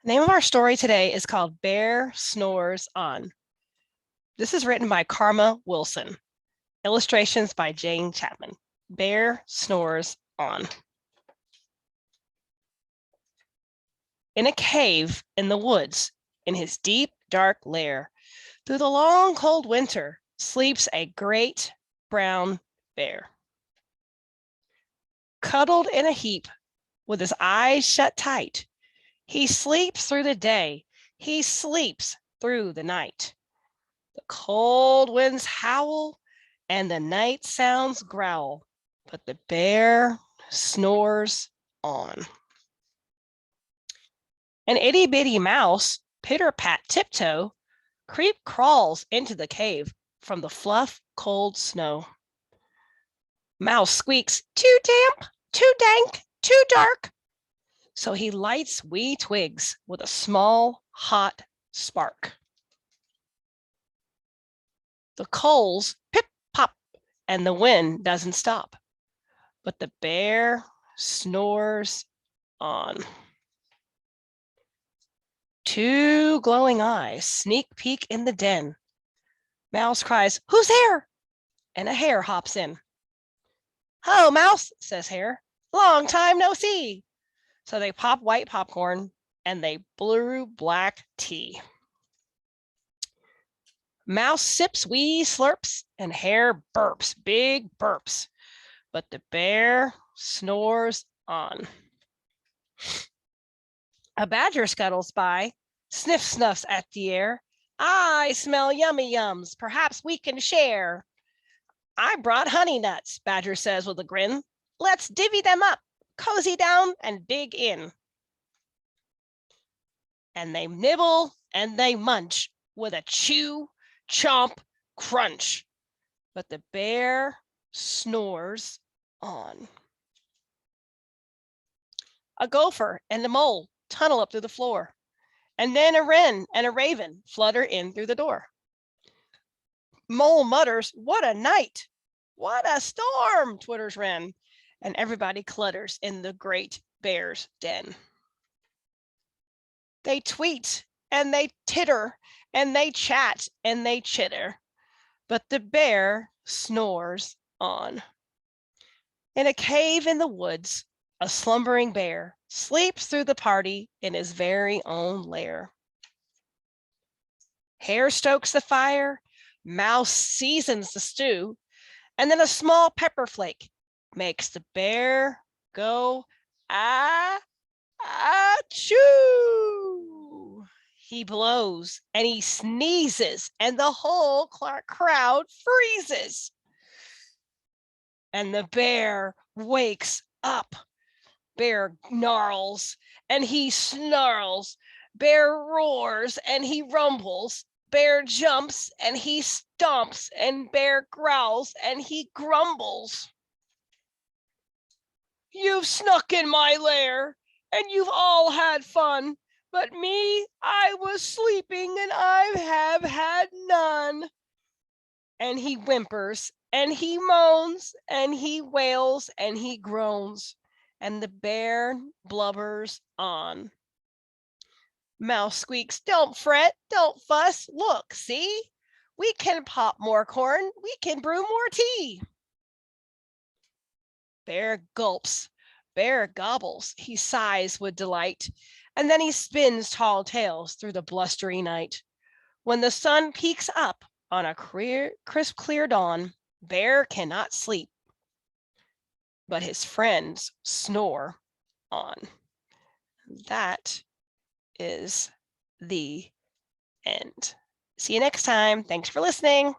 The name of our story today is called Bear Snores On. This is written by Karma Wilson. Illustrations by Jane Chapman. Bear Snores On. In a cave in the woods, in his deep, dark lair, through the long, cold winter, sleeps a great brown bear. Cuddled in a heap, with his eyes shut tight, he sleeps through the day, he sleeps through the night. The cold winds howl and the night sounds growl, but the bear snores on. An itty bitty mouse, pitter pat tiptoe, creep crawls into the cave from the fluff cold snow. Mouse squeaks, too damp, too dank, too dark. So he lights wee twigs with a small, hot spark. The coals pip pop and the wind doesn't stop, but the bear snores on. Two glowing eyes sneak peek in the den. Mouse cries, "Who's there?" And a hare hops in. "Hello, Mouse," says Hare. "Long time no see." So they pop white popcorn and they brew black tea. Mouse sips wee slurps and Hare burps big burps, but the bear snores on. A badger scuttles by, sniff snuffs at the air. "I smell yummy yums, perhaps we can share." "I brought honey nuts," Badger says with a grin. "Let's divvy them up, cozy down and dig in." And they nibble and they munch with a chew, chomp, crunch. But the bear snores on. A gopher and a mole tunnel up through the floor, and then a wren and a raven flutter in through the door. Mole mutters, "What a night! What a storm!" twitters wren, and everybody clutters in the great bear's den. They tweet and they titter and they chat and they chitter, but the bear snores on. In a cave in the woods, a slumbering bear sleeps through the party in his very own lair. Hare stokes the fire, Mouse seasons the stew, and then a small pepper flake makes the bear go achoo. He blows and he sneezes and the whole crowd freezes. And the bear wakes up. Bear gnarls and he snarls. Bear roars and he rumbles. Bear jumps and he stomps, and bear growls and he grumbles. "You've snuck in my lair and you've all had fun, but me, I was sleeping and I have had none." And he whimpers and he moans and he wails and he groans, and the bear blubbers on. Mouse squeaks, "Don't fret, don't fuss, look, see? We can pop more corn, we can brew more tea." Bear gulps, bear gobbles, he sighs with delight, and then he spins tall tales through the blustery night. When the sun peeks up on a crisp, clear dawn, Bear cannot sleep, but his friends snore on. That is the end. See you next time. Thanks for listening.